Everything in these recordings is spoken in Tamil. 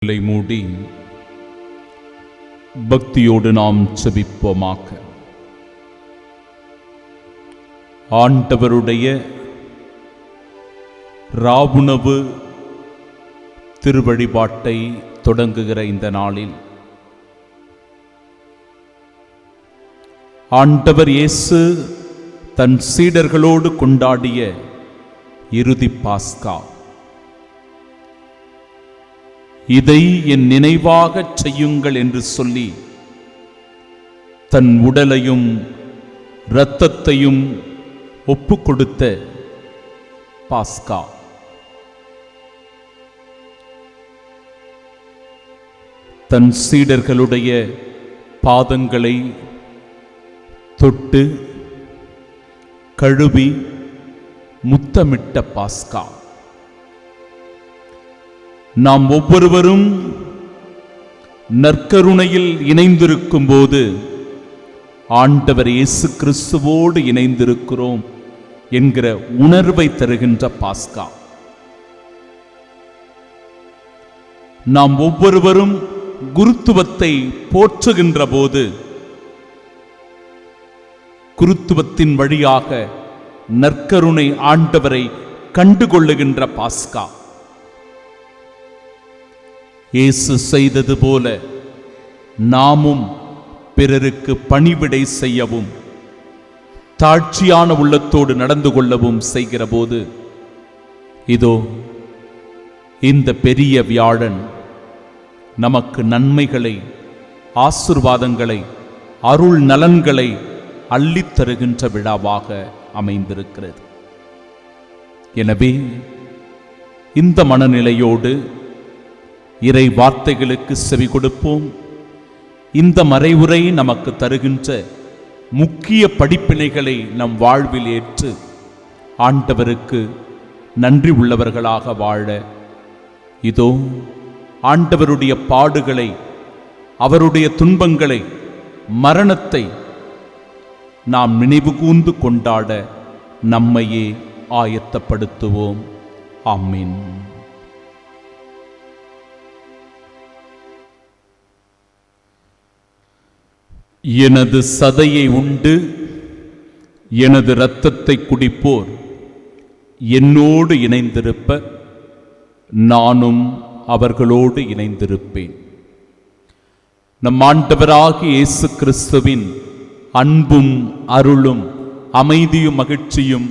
மூடி பக்தியோடு நாம் செபிப்போமாக. ஆண்டவருடைய ராவுணவு திருவழிபாட்டை தொடங்குகிற இந்த நாளில் ஆண்டவர் இயேசு தன் சீடர்களோடு கொண்டாடிய இறுதி பாஸ்கா, இதை என் நினைவாகச் செய்யுங்கள் என்று சொல்லி தன் உடலையும் இரத்தத்தையும் ஒப்புக் கொடுத்த பாஸ்கா. தன் சீடர்களுடைய பாதங்களை தொட்டு கழுவி முத்தமிட்ட பாஸ்கா. நாம் ஒவ்வொருவரும் நற்கருணையில் இணைந்திருக்கும் போது ஆண்டவர் இயேசு கிறிஸ்துவோடு இணைந்திருக்கிறோம் என்கிற உணர்வை தருகின்ற பாஸ்கா. நாம் ஒவ்வொருவரும் குருத்துவத்தை போற்றுகின்ற போது குருத்துவத்தின் வழியாக நற்கருணை ஆண்டவரை கண்டுகொள்ளுகின்ற பாஸ்கா. இயேசு செய்தது போல நாமும் பிறருக்கு பணிவிடை செய்யவும் தாழ்ச்சியான உள்ளத்தோடு நடந்து கொள்ளவும் செய்கிற போது இதோ இந்த பெரிய வியாழன் நமக்கு நன்மைகளை, ஆசீர்வாதங்களை, அருள் நலன்களை அள்ளித் தருகின்ற விழாவாக அமைந்திருக்கிறது. எனவே இந்த மனநிலையோடு இறை வார்த்தைகளுக்கு செவி கொடுப்போம். இந்த மறைவுரை நமக்கு தருகின்ற முக்கிய படிப்பினைகளை நம் வாழ்வில் ஏற்று ஆண்டவருக்கு நன்றி உள்ளவர்களாக வாழ இதோ ஆண்டவருடைய பாடுகளை, அவருடைய துன்பங்களை, மரணத்தை நாம் நினைவு கூர்ந்து கொண்டாட நம்மையே ஆயத்தப்படுத்துவோம். ஆமீன். எனது சதையை உண்டு எனது இரத்தத்தை குடிப்போர் என்னோடு இணைந்திருப்ப நானும் அவர்களோடு இணைந்திருப்பேன். நம் ஆண்டவராகிய இயேசு கிறிஸ்துவின் அன்பும் அருளும் அமைதியும் மகிழ்ச்சியும்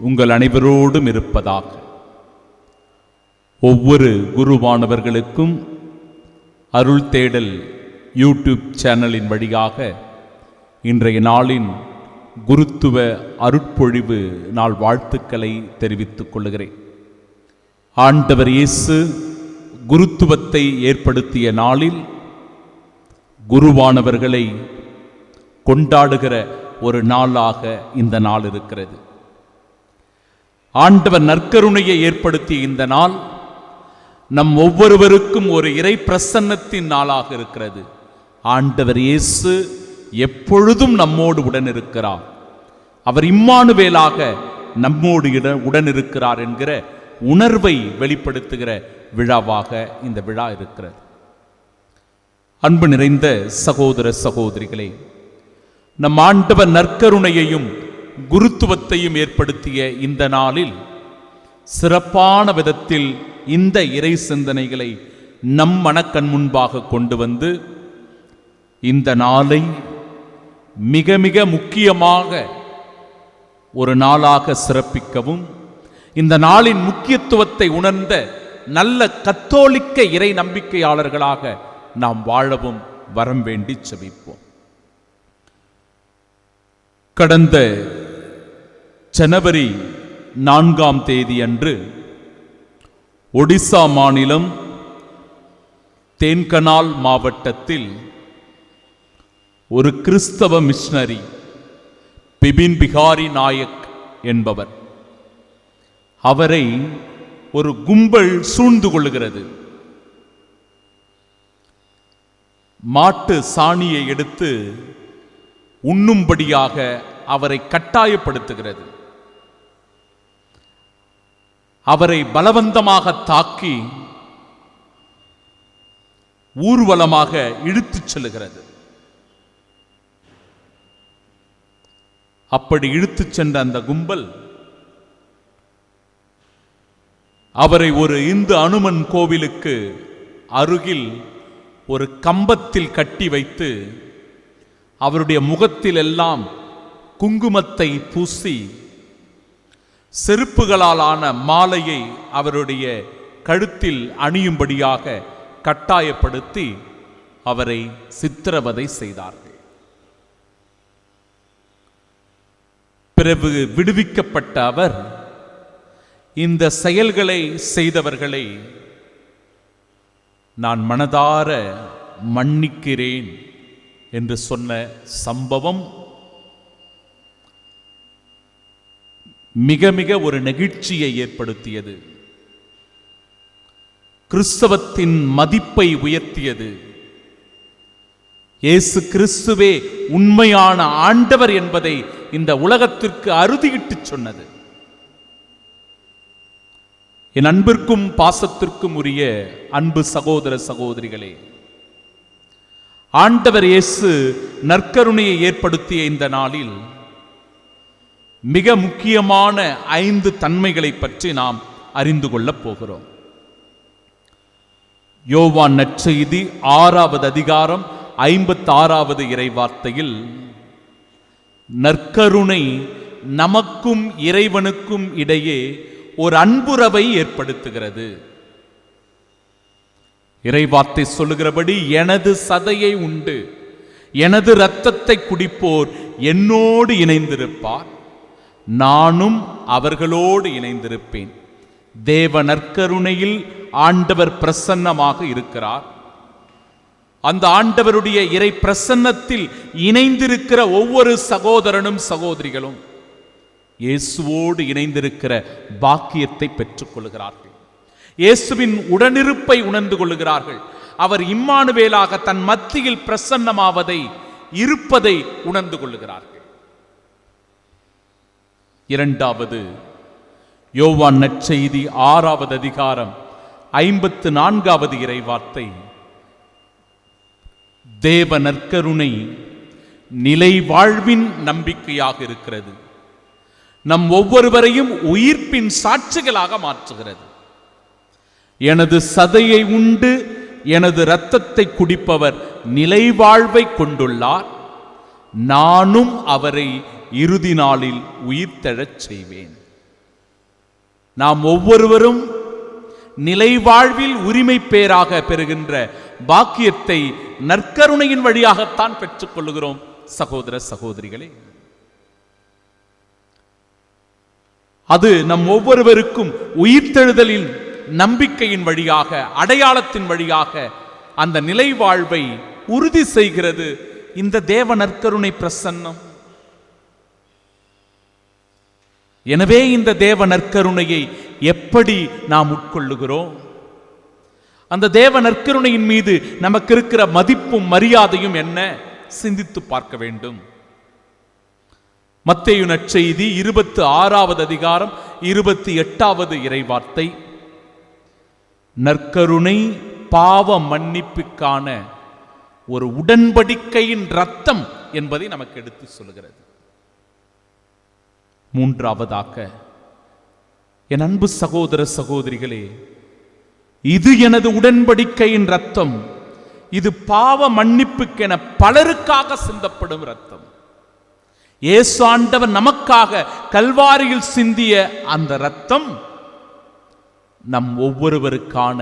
உங்கள் அனைவரோடும் இருப்பதாக. ஒவ்வொரு குருவானவர்களுக்கும் அருள் தேடல் யூடியூப் சேனலின் வழியாக இன்றைய நாளின் குருத்துவ அருட்பொழிவு நாள் வாழ்த்துக்களை தெரிவித்துக் கொள்கிறேன். ஆண்டவர் இயேசு குருத்துவத்தை ஏற்படுத்திய நாளில் குருவானவர்களை கொண்டாடுகிற ஒரு நாளாக இந்த நாள் இருக்கிறது. ஆண்டவர் நற்கருணையை ஏற்படுத்திய இந்த நாள் நம் ஒவ்வொருவருக்கும் ஒரு இறை பிரசன்னத்தின் நாளாக இருக்கிறது. ஆண்டவர் இயேசு எப்பொழுதும் நம்மோடு உடன் இருக்கிறார். அவர் இம்மானுவேலாக நம்மோடு உடன் இருக்கிறார் என்கிற உணர்வை வெளிப்படுத்துகிற விழாவாக இந்த விழா இருக்கிறது. அன்பு நிறைந்த சகோதர சகோதரிகளே, நம் ஆண்டவர் நற்கருணையையும் குருத்துவத்தையும் ஏற்படுத்திய இந்த நாளில் சிறப்பான விதத்தில் இந்த இறை சிந்தனைகளை நம் மனக்கண் முன்பாக கொண்டு வந்து இந்த நாளை மிக மிக முக்கியமாக ஒரு நாளாக சிறப்பிக்கவும், இந்த நாளின் முக்கியத்துவத்தை உணர்ந்த நல்ல கத்தோலிக்க இறை நம்பிக்கையாளர்களாக நாம் வாழவும் வரம் வேண்டி செபிப்போம். கடந்த ஜனவரி 4ஆம் தேதி அன்று ஒடிசா மாநிலம் தேன்கனால் மாவட்டத்தில் ஒரு கிறிஸ்தவ மிஷனரி பிபின் பிகாரி நாயக் என்பவர், அவரை ஒரு கும்பல் சூழ்ந்து கொள்ளுகிறது. மாட்டு சாணியை எடுத்து உண்ணும்படியாக அவரை கட்டாயப்படுத்துகிறது. அவரை பலவந்தமாக தாக்கி ஊர்வலமாக இழுத்துச் செல்லுகிறது. அப்படி இழுத்துச் சென்ற அந்த கும்பல் அவரை ஒரு இந்து அனுமன் கோவிலுக்கு அருகில் ஒரு கம்பத்தில் கட்டி வைத்து அவருடைய முகத்தில் எல்லாம் குங்குமத்தை பூசி செருப்புகளால் ஆன மாலையை அவருடைய கழுத்தில் அணியும்படியாக கட்டாயப்படுத்தி அவரை சித்திரவதை செய்தார்கள். பிறகு விடுவிக்கப்பட்ட அவர் இந்த செயல்களை செய்தவர்களை நான் மனதார மன்னிக்கிறேன் என்று சொன்ன சம்பவம் மிக மிக ஒரு நெகிழ்ச்சியை ஏற்படுத்தியது. கிறிஸ்தவத்தின் மதிப்பை உயர்த்தியது. இயேசு கிறிஸ்துவே உண்மையான ஆண்டவர் என்பதை இந்த உலகத்திற்கு அறுதியிட்டு சொன்னது. என் அன்பிற்கும் பாசத்திற்கும் உரிய அன்பு சகோதர சகோதரிகளே, ஆண்டவர் இயேசு நற்கருணையை ஏற்படுத்திய இந்த நாளில் மிக முக்கியமான 5 தன்மைகளை பற்றி நாம் அறிந்து கொள்ளப் போகிறோம். யோவான் நற்செய்தி 6வது அதிகாரம் 56வது இறைவார்த்தையில் நற்கருணை நமக்கும் இறைவனுக்கும் இடையே ஒரு அன்புறவை ஏற்படுத்துகிறது. இறைவார்த்தை சொல்லுகிறபடி, எனது சதையை உண்டு எனது இரத்தத்தை குடிப்போர் என்னோடு இணைந்திருப்பார், நானும் அவர்களோடு இணைந்திருப்பேன். தேவ நற்கருணையில் ஆண்டவர் பிரசன்னமாக இருக்கிறார். அந்த ஆண்டவருடைய இறை பிரசன்னத்தில் இணைந்திருக்கிற ஒவ்வொரு சகோதரனும் சகோதரிகளும் இயேசுவோடு இணைந்திருக்கிற பாக்கியத்தை பெற்றுக் கொள்கிறார்கள். இயேசுவின் உடனிருப்பை உணர்ந்து கொள்கிறார்கள். அவர் இம்மானுவேலாக தன் மத்தியில் பிரசன்னமாவதை, இருப்பதை உணர்ந்து கொள்கிறார்கள். 2வது யோவான் நற்செய்தி 6வது அதிகாரம் 54வது இறைவார்த்தை, தேவ நற்கருணை நிலை வாழ்வின் நம்பிக்கையாக இருக்கிறது. நம் ஒவ்வொருவரையும் உயிர்ப்பின் சாட்சிகளாக மாற்றுகிறது. எனது சதையை உண்டு எனது இரத்தத்தை குடிப்பவர் நிலை வாழ்வை கொண்டுள்ளார், நானும் அவரை இறுதி நாளில் உயிர்த்தெழச் செய்வேன். நாம் ஒவ்வொருவரும் நிலை வாழ்வில் உரிமை பேராக பெறுகின்ற பாக்கியத்தை நற்கருணையின் வழியாகத்தான் பெற்றுக் கொள்கிறோம். சகோதர சகோதரிகளே, அது நம் ஒவ்வொருவருக்கும் உயிர்த்தெழுதலின் நம்பிக்கையின் வழியாக, அடையாளத்தின் வழியாக அந்த நிலை வாழ்வை உறுதி செய்கிறது இந்த தேவ நற்கருணை பிரசன்னம். எனவே இந்த தேவ நற்கருணையை எப்படி நாம் உட்கொள்ளுகிறோம்? அந்த தேவ நற்கருணையின் மீது நமக்கு இருக்கிற மதிப்பும் மரியாதையும் என்ன? சிந்தித்து பார்க்க வேண்டும். மத்தேயு நற்செய்தி 26வது அதிகாரம் 28வது இறைவார்த்தை, நற்கருணை பாவ மன்னிப்புக்கான ஒரு உடன்படிக்கையின் இரத்தம் என்பதை நமக்கு எடுத்து சொல்கிறது. 3வதாக, என் அன்பு சகோதர சகோதரிகளே, இது எனது உடன்படிக்கையின் இரத்தம், இது பாவ மன்னிப்புக்கென பலருக்காக சிந்தப்படும் இரத்தம். இயேசு ஆண்டவர் நமக்காக கல்வாரியில் சிந்திய அந்த இரத்தம் நம் ஒவ்வொருவருக்கான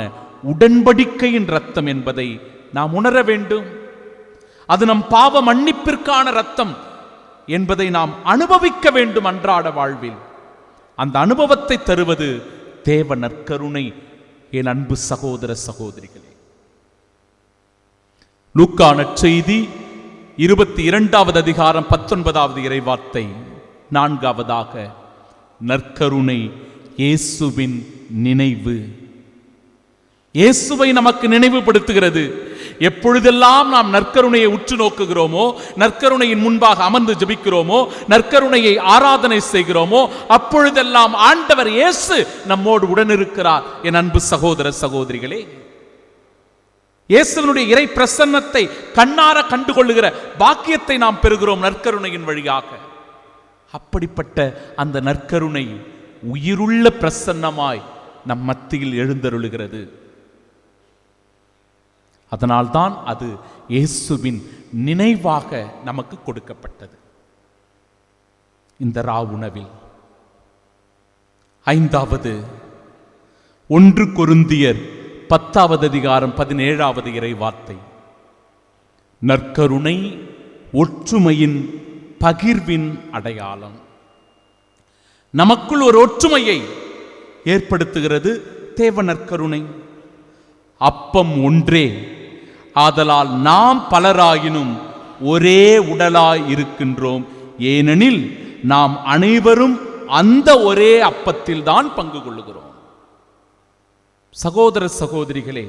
உடன்படிக்கையின் இரத்தம் என்பதை நாம் உணர வேண்டும். அது நம் பாவ மன்னிப்பிற்கான இரத்தம் என்பதை நாம் அனுபவிக்க வேண்டும் அன்றாட வாழ்வில். அந்த அனுபவத்தை தருவது தேவ நற்கருணை. என் அன்பு சகோதர சகோதரிகளே, லூக்கா நற்செய்தி 22வது அதிகாரம் 19வது இறைவார்த்தை, 4வதாக, நற்கருணை இயேசுவின் நினைவு. இயேசுவை நமக்கு நினைவுபடுத்துகிறது. எப்பொழுதெல்லாம் நாம் நற்கருணையை உற்று நோக்குகிறோமோ, நற்கருணையின் முன்பாக அமர்ந்து ஜெபிக்கிறோமோ, நற்கருணையை ஆராதனை செய்கிறோமோ, அப்பொழுதெல்லாம் ஆண்டவர் இயேசு நம்மோடு உடனிருக்கிறார். என் அன்பு சகோதர சகோதரிகளே, இயேசுவினுடைய இறை பிரசன்னத்தை கண்ணார கண்டுகொள்ளுகிற பாக்கியத்தை நாம் பெறுகிறோம் நற்கருணையின் வழியாக. அப்படிப்பட்ட அந்த நற்கருணை உயிருள்ள பிரசன்னமாய் நம் மத்தியில் எழுந்தருளுகிறது. அதனால்தான் அது இயேசுவின் நினைவாக நமக்கு கொடுக்கப்பட்டது. இந்த ராவுணவில் 5வது 1 கொரிந்தியர் 10வது அதிகாரம் 17வது இறை வார்த்தை, நற்கருணை ஒற்றுமையின் பகிர்வின் அடையாளம். நமக்குள் ஒரு ஒற்றுமையை ஏற்படுத்துகிறது தேவ நற்கருணை. அப்பம் ஒன்றே, ஆதலால் நாம் பலராயினும் ஒரே உடலாய் இருக்கின்றோம், ஏனெனில் நாம் அனைவரும் அந்த ஒரே அப்பத்தில் தான் பங்கு கொள்ளுகிறோம். சகோதர சகோதரிகளே,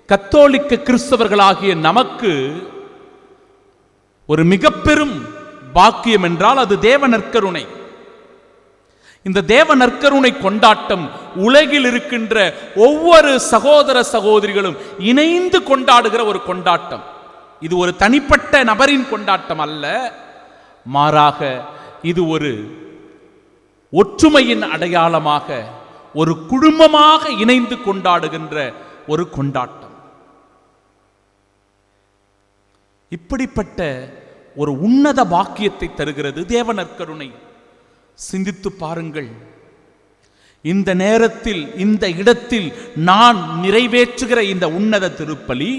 கத்தோலிக்க கிறிஸ்தவர்களாகிய நமக்கு ஒரு மிக பெரும் பாக்கியம் என்றால் அது தேவ நற்கருணை. இந்த தேவ நற்கருணை கொண்டாட்டம் உலகில் இருக்கின்ற ஒவ்வொரு சகோதர சகோதரிகளும் இணைந்து கொண்டாடுகிற ஒரு கொண்டாட்டம். இது ஒரு தனிப்பட்ட நபரின் கொண்டாட்டம் அல்ல, மாறாக இது ஒரு ஒற்றுமையின் அடையாளமாக ஒரு குடும்பமாக இணைந்து கொண்டாடுகின்ற ஒரு கொண்டாட்டம். இப்படிப்பட்ட ஒரு உன்னத பாக்கியத்தை தருகிறது தேவ நற்கருணை. சிந்தித்து பாருங்கள், இந்த நேரத்தில் இந்த இடத்தில் நான் நிறைவேற்றுகிற இந்த உன்னத திருப்பலி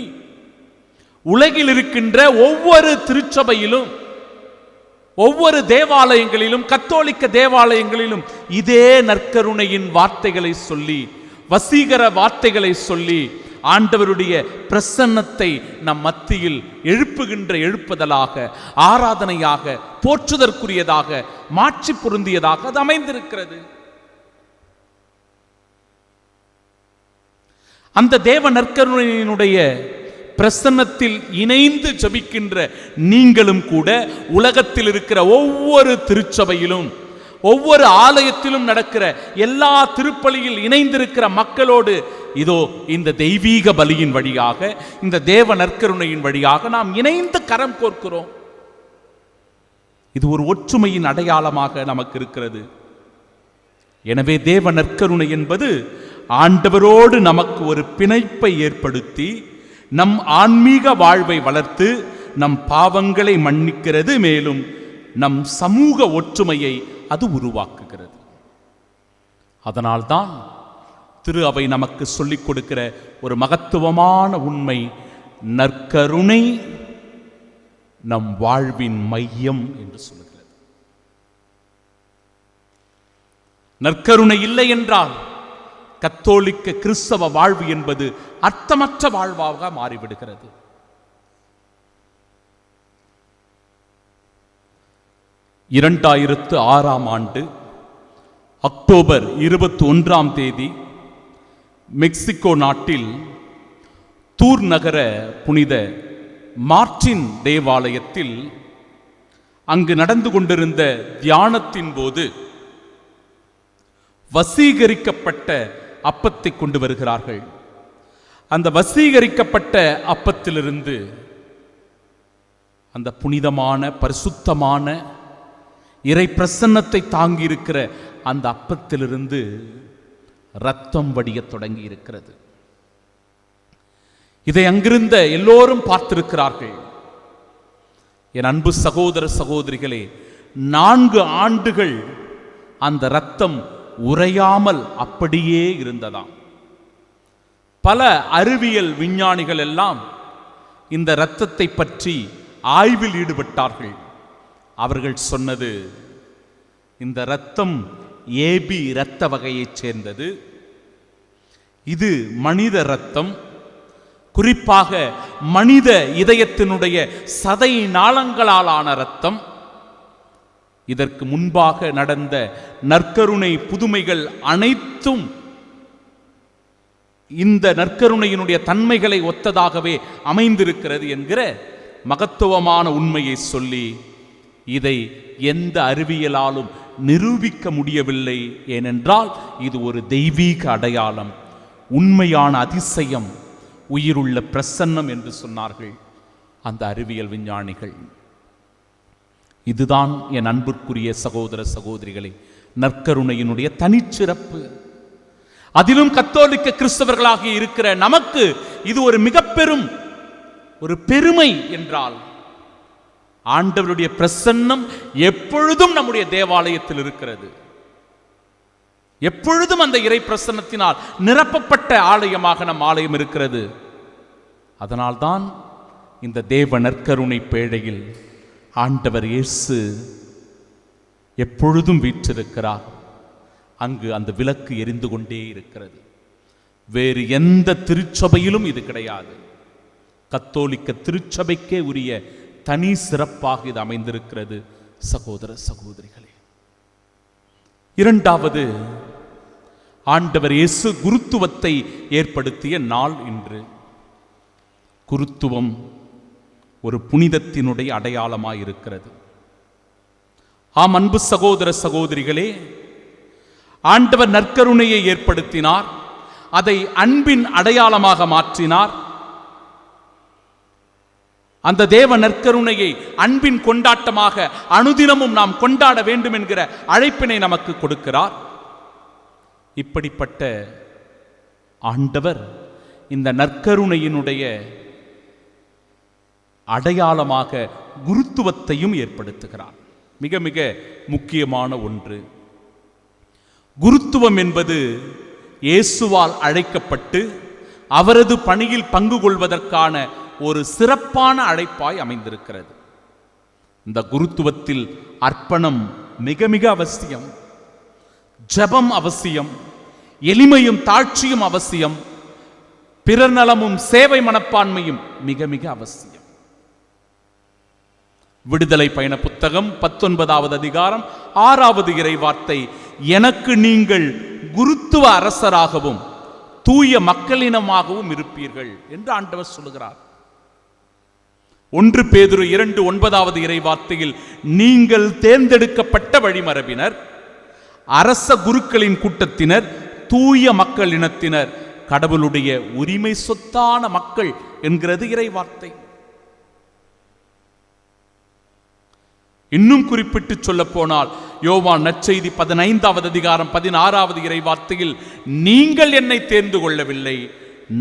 உலகில் இருக்கின்ற ஒவ்வொரு திருச்சபையிலும் ஒவ்வொரு தேவாலயங்களிலும் கத்தோலிக்க தேவாலயங்களிலும் இதே நற்கருணையின் வார்த்தைகளை சொல்லி வசீகர வார்த்தைகளை சொல்லி ஆண்டவருடைய பிரசன்னத்தை நம் மத்தியில் எழுப்புதலாக ஆராதனையாக போற்றுதற்குரியதாக மாட்சி பொருந்தியதாக அது அமைந்திருக்கிறது. அந்த தேவ நற்கருணையினுடைய பிரசன்னத்தில் இணைந்து ஜபிக்கின்ற நீங்களும் கூட உலகத்தில் இருக்கிற ஒவ்வொரு திருச்சபையிலும் ஒவ்வொரு ஆலயத்திலும் நடக்கிற எல்லா திருப்பலியில் இணைந்திருக்கிற மக்களோடு இதோ இந்த தெய்வீக பலியின் வழியாக இந்த தேவ நற்கருணையின் வழியாக நாம் இணைந்து கரம் கோர்க்கிறோம். இது ஒரு ஒற்றுமையின் அடையாளமாக நமக்கு இருக்கிறது. எனவே தேவ நற்கருணை என்பது ஆண்டவரோடு நமக்கு ஒரு பிணைப்பை ஏற்படுத்தி நம் ஆன்மீக வாழ்வை வளர்த்து நம் பாவங்களை மன்னிக்கிறது. மேலும் நம் சமூக ஒற்றுமையை அது உருவாக்குகிறது. அதனால்தான் திரு அவை நமக்கு சொல்லிக் கொடுக்கிற ஒரு மகத்துவமான உண்மை, நற்கருணை நம் வாழ்வின் மையம் என்று சொல்லுகிறது. நற்கருணை இல்லை என்றால் கத்தோலிக்க கிறிஸ்தவ வாழ்வு என்பது அர்த்தமற்ற வாழ்வாக மாறிவிடுகிறது. 2006 அக்டோபர் 21 மெக்சிகோ நாட்டில் தூர் நகர புனித மார்டின் தேவாலயத்தில் அங்கு நடந்து கொண்டிருந்த தியானத்தின் போது வசீகரிக்கப்பட்ட அப்பத்தை கொண்டு வருகிறார்கள். அந்த வசீகரிக்கப்பட்ட அப்பத்திலிருந்து அந்த புனிதமான பரிசுத்தமான இறை பிரசன்னத்தை தாங்கி இருக்கிற அந்த அப்பத்திலிருந்து இரத்தம் வடிய தொடங்கி இருக்கிறது. இதை அங்கிருந்த எல்லோரும் பார்த்திருக்கிறார்கள். என் அன்பு சகோதர சகோதரிகளே, 4 ஆண்டுகள் அந்த இரத்தம் உறையாமல் அப்படியே இருந்ததாம். பல அறிவியல் விஞ்ஞானிகள் எல்லாம் இந்த இரத்தத்தை பற்றி ஆய்வில் ஈடுபட்டார்கள். அவர்கள் சொன்னது, இந்த இரத்தம் AB இரத்த வகையைச் சேர்ந்தது. இது மனித இரத்தம், குறிப்பாக மனித இதயத்தினுடைய சதை நாளங்களாலான இரத்தம். இதற்கு முன்பாக நடந்த நற்கருணை புதுமைகள் அனைத்தும் இந்த நற்கருணையினுடைய தன்மைகளை ஒத்ததாகவே அமைந்திருக்கிறது என்கிற மகத்துவமான உண்மையை சொல்லி, இதை எந்த அறிவியலாலும் நிரூபிக்க முடியவில்லை, ஏனென்றால் இது ஒரு தெய்வீக அடையாளம், உண்மையான அதிசயம், உயிருள்ள பிரசன்னம் என்று சொன்னார்கள் அந்த அறிவியல் விஞ்ஞானிகள். இதுதான் என் அன்பிற்குரிய சகோதர சகோதரிகளே நற்கருணையினுடைய தனிச்சிறப்பு. அதிலும் கத்தோலிக்க கிறிஸ்தவர்களாக இருக்கிற நமக்கு இது ஒரு மிக பெரும் ஒரு பெருமை என்றால், ஆண்டவருடைய பிரசன்னம் எப்பொழுதும் நம்முடைய தேவாலயத்தில் இருக்கிறது. எப்பொழுதும் அந்த இறை பிரசன்னத்தினால் நிரப்பப்பட்ட ஆலயமாக நம் ஆலயம் இருக்கிறது. அதனால்தான் இந்த தேவ நற்கருணை பேழையில் ஆண்டவர் இயேசு எப்பொழுதும் வீற்றிருக்கிறார். அங்கு அந்த விளக்கு எரிந்து கொண்டே இருக்கிறது. வேறு எந்த திருச்சபையிலும் இது கிடையாது. கத்தோலிக்க திருச்சபைக்கே உரிய தனி சிறப்பாக இது அமைந்திருக்கிறது சகோதர சகோதரிகளே. இரண்டாவது, ஆண்டவர் இயேசு குருத்துவத்தை ஏற்படுத்திய நாள் இன்று. குருத்துவம் ஒரு புனிதத்தினுடைய அடையாளமாய் இருக்கிறது. ஆம் அன்பு சகோதர சகோதரிகளே, ஆண்டவர் நற்கருணையை ஏற்படுத்தினார், அதை அன்பின் அடையாளமாக மாற்றினார். அந்த தேவ நற்கருணையை அன்பின் கொண்டாட்டமாக அனுதினமும் நாம் கொண்டாட வேண்டும் என்கிற அழைப்பினை நமக்கு கொடுக்கிறார். இப்படிப்பட்ட ஆண்டவர் இந்த நற்கருணையினுடைய அடையாளமாக குருத்துவத்தையும் ஏற்படுத்துகிறார். மிக மிக முக்கியமான ஒன்று. குருத்துவம் என்பது இயேசுவால் அழைக்கப்பட்டு அவரது பணியில் பங்கு கொள்வதற்கான ஒரு சிறப்பான அழைப்பாய் அமைந்திருக்கிறது. இந்த குருத்துவத்தில் அர்ப்பணம் மிக மிக அவசியம், ஜெபம் அவசியம், எளிமையும் தாழ்ச்சியும் அவசியம், பிறர் நலமும் சேவை மனப்பான்மையும் மிக மிக அவசியம். விடுதலை பயண புத்தகம் 19வது அதிகாரம் 6வது இறை வார்த்தை, எனக்கு நீங்கள் குருத்துவ அரசராகவும் தூய மக்களினமாகவும் இருப்பீர்கள் என்று ஆண்டவர் சொல்லுகிறார். 1 பேதுரு 2:9வது இறை வார்த்தையில், நீங்கள் தேர்ந்தெடுக்கப்பட்ட வழிமரபினர், அரச குருக்களின் கூட்டத்தினர், தூய மக்களினத்தினர், கடவுளுடைய உரிமை சொத்தான மக்கள் என்கிறது இறை வார்த்தை. இன்னும் குறிப்பிட்டு சொல்ல போனால் யோவான் நற்செய்தி 15வது அதிகாரம் 16வது இறை வார்த்தையில், நீங்கள் என்னை தேர்ந்து கொள்ளவில்லை,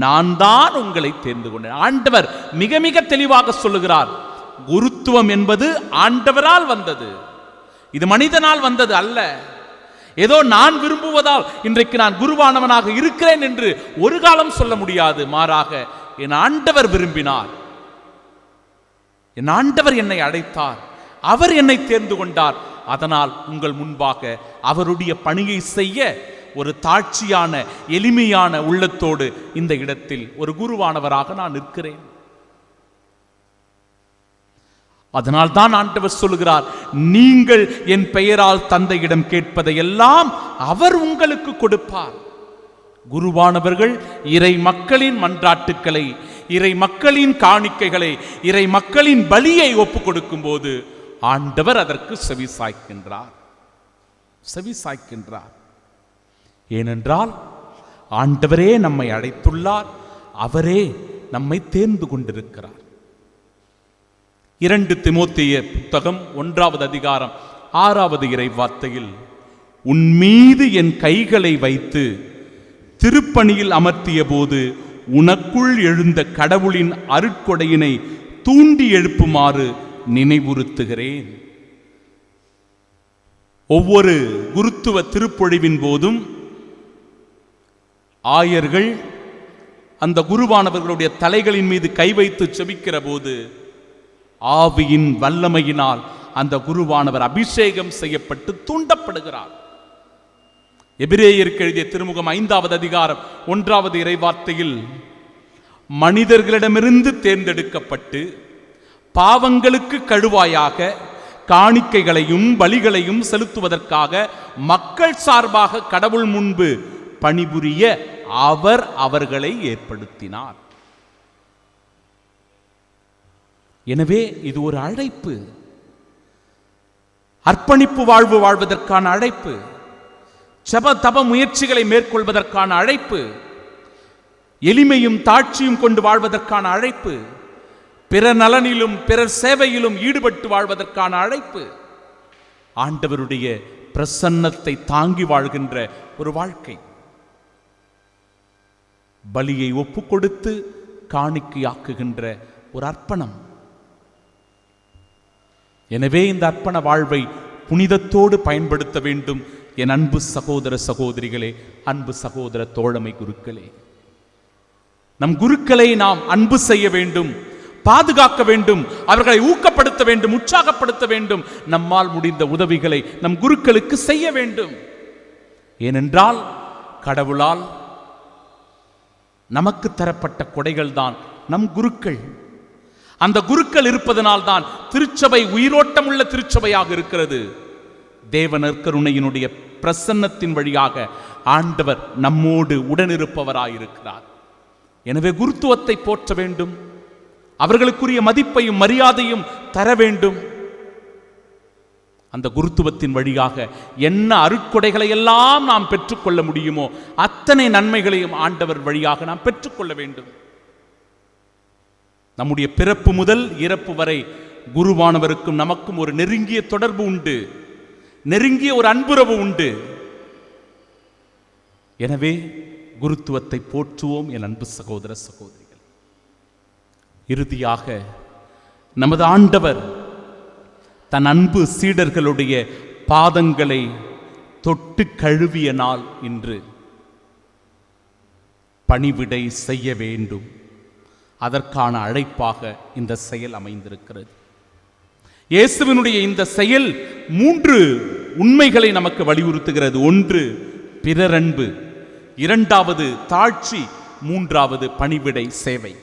நான் தான் உங்களை தேர்ந்து கொண்டேன். ஆண்டவர் மிக மிக தெளிவாக சொல்லுகிறார், குருத்துவம் என்பது ஆண்டவரால் வந்தது, இது மனிதனால் வந்தது அல்ல. ஏதோ நான் விரும்புவதால் இன்றைக்கு நான் குருவானவனாக இருக்கிறேன் என்று ஒரு காலம் சொல்ல முடியாது. மாறாக என் ஆண்டவர் விரும்பினார், என் ஆண்டவர் என்னை அழைத்தார், அவர் என்னை தேர்ந்து கொண்டார். அதனால் உங்கள் முன்பாக அவருடைய பணியை செய்ய ஒரு தாழ்ச்சியான எளிமையான உள்ளத்தோடு இந்த இடத்தில் ஒரு குருவானவராக நான் நிற்கிறேன். அதனால் தான் ஆண்டவர் சொல்கிறார், நீங்கள் என் பெயரால் தந்தையிடம் கேட்பதை எல்லாம் அவர் உங்களுக்கு கொடுப்பார். குருவானவர்கள் இறை மக்களின் மன்றாட்டுக்களை, இறை மக்களின் காணிக்கைகளை, இறை மக்களின் பலியை ஒப்புக் கொடுக்கும் போது ஆண்டவர் அதற்கு செவி சாய்க்கின்றார். ஏனென்றால் ஆண்டவரே நம்மை அழைத்துள்ளார், அவரே நம்மை தேர்ந்து கொண்டிருக்கிறார். 2 தீமோத்தேய புத்தகம் 1வது அதிகாரம் 6வது இறை வார்த்தையில், உன் மீது என் கைகளை வைத்து திருப்பணியில் அமர்த்திய போது உனக்குள் எழுந்த கடவுளின் அருட்கொடையினை தூண்டி எழுப்புமாறு நினைவுறுத்துகிறேன். ஒவ்வொரு குருத்துவ திருப்பொழிவின் போதும் ஆயர்கள் அந்த குருவானவர்களுடைய தலைகளின் மீது கை வைத்து செபிக்கிற போது ஆவியின் வல்லமையினால் அந்த குருவானவர் அபிஷேகம் செய்யப்பட்டு தூண்டப்படுகிறார். எபிரேயருக்கு எழுதிய திருமுகம் 5வது அதிகாரம் 1வது இறை வார்த்தையில், மனிதர்களிடமிருந்து தேர்ந்தெடுக்கப்பட்டு பாவங்களுக்கு கழுவாயாக காணிக்கைகளையும் பலிகளையும் செலுத்துவதற்காக மக்கள் சார்பாக கடவுள் முன்பு பணிபுரிய அவர் அவர்களை ஏற்படுத்தினார். எனவே இது ஒரு அழைப்பு, அர்ப்பணிப்பு வாழ்வு வாழ்வதற்கான அழைப்பு, ஜெப தப முயற்சிகளை மேற்கொள்வதற்கான அழைப்பு. எளிமையும் தாட்சியும் கொண்டு வாழ்வதற்கான அழைப்பு, பிறர் நலனிலும் பிறர் சேவையிலும் ஈடுபட்டு வாழ்வதற்கான அழைப்பு, ஆண்டவருடைய பிரசன்னத்தை தாங்கி வாழ்கின்ற ஒரு வாழ்க்கை, பலியை ஒப்புக் கொடுத்து காணிக்கையாக்குகின்ற ஒரு அர்ப்பணம். எனவே இந்த அர்ப்பண வாழ்வை புனிதத்தோடு பயன்படுத்த வேண்டும். என் அன்பு சகோதர சகோதரிகளே, அன்பு சகோதர தோழமை குருக்களே, நம் குருக்களை நாம் அன்பு செய்ய வேண்டும், பாதுகாக்க வேண்டும், அவர்களை ஊக்கப்படுத்த வேண்டும், உற்சாகப்படுத்த வேண்டும். நம்மால் முடிந்த உதவிகளை நம் குருக்களுக்கு செய்ய வேண்டும். ஏனென்றால் கடவுளால் நமக்கு தரப்பட்ட கொடைகள் தான் நம் குருக்கள். அந்த குருக்கள் இருப்பதனால் தான் திருச்சபை உயிரோட்டம் உள்ள திருச்சபையாக இருக்கிறது. தேவ நற்கருணையினுடைய பிரசன்னத்தின் வழியாக ஆண்டவர் நம்மோடு உடனிருப்பவராயிருக்கிறார். எனவே குருத்துவத்தை போற்ற வேண்டும், அவர்களுக்குரிய மதிப்பையும் மரியாதையும் தர வேண்டும். அந்த குருத்துவத்தின் வழியாக என்ன அருட்கொடைகளை எல்லாம் நாம் பெற்றுக்கொள்ள முடியுமோ அத்தனை நன்மைகளையும் ஆண்டவர் வழியாக நாம் பெற்றுக்கொள்ள வேண்டும். நம்முடைய பிறப்பு முதல் இறப்பு வரை குருவானவருக்கும் நமக்கும் ஒரு நெருங்கிய தொடர்பு உண்டு, நெருங்கிய ஒரு அன்புறவு உண்டு. எனவே குருத்துவத்தை போற்றுவோம் என் அன்பு சகோதர சகோதரிகள். இறுதியாக நமது ஆண்டவர் தன் அன்பு சீடர்களுடைய பாதங்களை தொட்டு கழுவிய நாள் இன்று. பணிவிடை செய்ய வேண்டும், அதற்கான அழைப்பாக இந்த செயல் அமைந்திருக்கிறது. இயேசுவினுடைய இந்த செயல் 3 உண்மைகளை நமக்கு வலியுறுத்துகிறது. 1 பிறரன்பு, 2வது தாழ்ச்சி, 3வது பணிவிடை சேவை.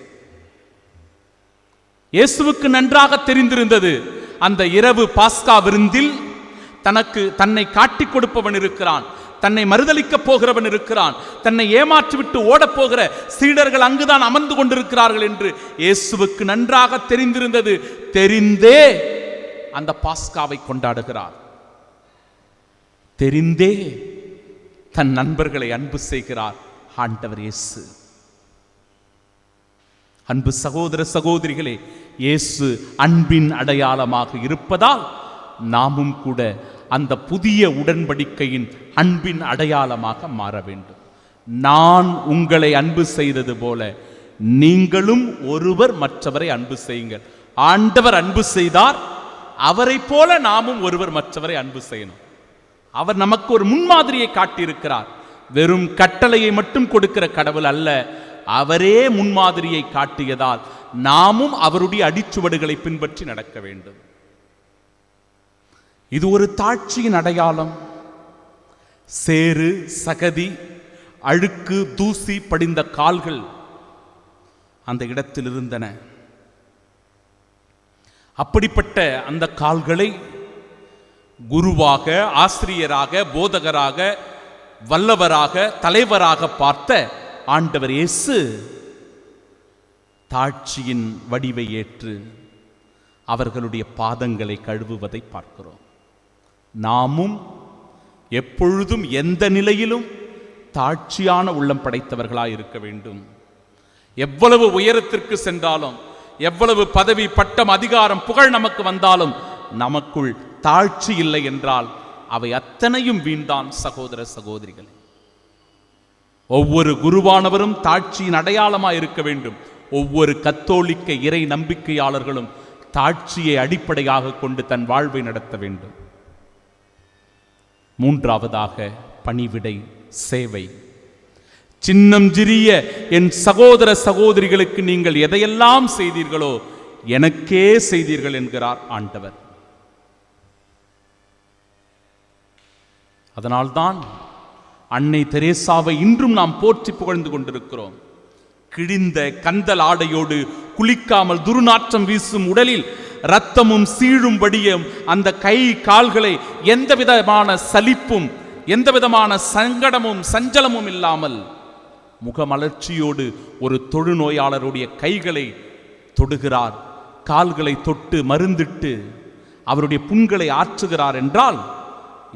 இயேசுவுக்கு நன்றாக தெரிந்திருந்தது, அந்த இரவு பாஸ்கா விருந்தில் தன்னை காட்டிக் கொடுப்பவன் இருக்கிறான், தன்னை மறுதலிக்க போகிறவன் இருக்கிறான், தன்னை ஏமாற்றிவிட்டு ஓடப் போகிற சீடர்கள் அங்குதான் அமர்ந்து கொண்டிருக்கிறார்கள் என்று இயேசுவுக்கு நன்றாக தெரிந்திருந்தது. தெரிந்தே அந்த பாஸ்காவை கொண்டாடுகிறார். தெரிந்தே தன் நண்பர்களை அன்பு செய்கிறார் ஆண்டவர் இயேசு. அன்பு சகோதர சகோதரிகளே, இயேசு அன்பின் அடையாளமாக இருப்பதால் நாமும் கூட அந்த புதிய உடன்படிக்கையின் அன்பின் அடையாளமாக மாற வேண்டும். நான் உங்களை அன்பு செய்தது போல நீங்களும் ஒருவர் மற்றவரை அன்பு செய்யுங்கள். ஆண்டவர் அன்பு செய்தார், அவரை போல நாமும் ஒருவர் மற்றவரை அன்பு செய்யணும். அவர் நமக்கு ஒரு முன்மாதிரியை காட்டியிருக்கிறார். வெறும் கட்டளையை மட்டும் கொடுக்கிற கடவுள் அல்ல, அவரே முன்மாதிரியை காட்டியதால் நாமும் அவருடைய அடிச்சுவடுகளை பின்பற்றி நடக்க வேண்டும். இது ஒரு தாட்சியின் அடையாளம். சேறு, சகதி, அழுக்கு, தூசி படிந்த கால்கள் அந்த இடத்தில் இருந்தன. அப்படிப்பட்ட அந்த கால்களை குருவாக, ஆசிரியராக, போதகராக, வல்லவராக, தலைவராக பார்த்த ஆண்டவர் இயேசு தாட்சியின் வடிவை ஏற்று அவர்களுடைய பாதங்களை கழுவுவதை பார்க்கிறோம். நாமும் எப்பொழுதும் எந்த நிலையிலும் தாட்சியான உள்ளம் படைத்தவர்களாய் இருக்க வேண்டும். எவ்வளவு உயரத்திற்கு சென்றாலும், எவ்வளவு பதவி, பட்டம், அதிகாரம், புகழ் நமக்கு வந்தாலும் நமக்குள் தாழ்ச்சி இல்லை என்றால் அவை அத்தனையும் வீண்தான். சகோதர சகோதரிகளே, ஒவ்வொரு குருவானவரும் தாட்சியின் அடையாளமாய் இருக்க வேண்டும். ஒவ்வொரு கத்தோலிக்க இறை நம்பிக்கையாளர்களும் தாட்சியை அடிப்படையாக கொண்டு தன் வாழ்வை நடத்த வேண்டும். 3வதாக பணிவிடை சேவை. சின்னஞ்சிறிய என் சகோதர சகோதரிகளுக்கு நீங்கள் எதையெல்லாம் செய்தீர்களோ எனக்கே செய்தீர்கள் என்கிறார் ஆண்டவர். அதனால்தான் அன்னை தெரேசாவை இன்றும் நாம் போற்றி புகழ்ந்து கொண்டிருக்கிறோம். கிழிந்த கந்தல் ஆடையோடு குளிக்காமல் துர்நாற்றம் வீசும் உடலில் இரத்தமும் சீழும் வடியும் அந்த கை கால்களை எந்த விதமான சலிப்பும் எந்த விதமான சங்கடமும் சஞ்சலமும் இல்லாமல் முகமலர்ச்சியோடு ஒரு தொழுநோயாளருடைய கைகளை தொடுகிறார், கால்களை தொட்டு மருந்திட்டு அவருடைய புண்களை ஆற்றுகிறார் என்றால்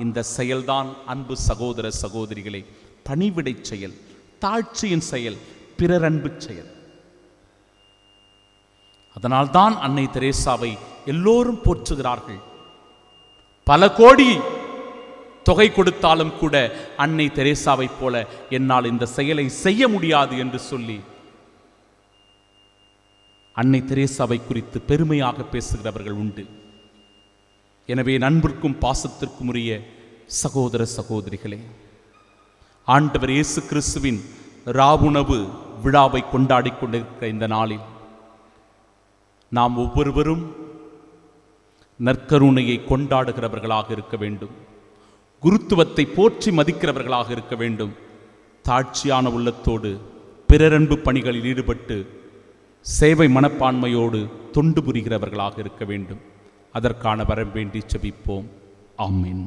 இந்த செயல்தான் அன்பு சகோதர சகோதரிகளை பணிவிடை செயல், தாழ்ச்சியின் செயல், பிறரன்பு செயல். அதனால்தான் அன்னை தெரேசாவை எல்லோரும் போற்றுகிறார்கள். பல கோடி தொகை கொடுத்தாலும் கூட அன்னை தெரேசாவை போல என்னால் இந்த செயலை செய்ய முடியாது என்று சொல்லி அன்னை தெரேசாவை குறித்து பெருமையாக பேசுகிறவர்கள் உண்டு. எனவே நண்பர்க்கும் பாசத்திற்கும் உரிய சகோதர சகோதரிகளே, ஆண்டவர் இயேசு கிறிஸ்துவின் ராவுணவு விழாவை கொண்டாடி கொண்டிருக்கிற இந்த நாளில் நாம் ஒவ்வொருவரும் நற்கருணையை கொண்டாடுகிறவர்களாக இருக்க வேண்டும். குருத்துவத்தை போற்றி மதிக்கிறவர்களாக இருக்க வேண்டும். தாட்சியான உள்ளத்தோடு பிறரன்பு பணிகளில் ஈடுபட்டு சேவை மனப்பான்மையோடு தொண்டு புரிகிறவர்களாக இருக்க வேண்டும். அதற்கான வரம் வேண்டி செபிப்போம். ஆமென்.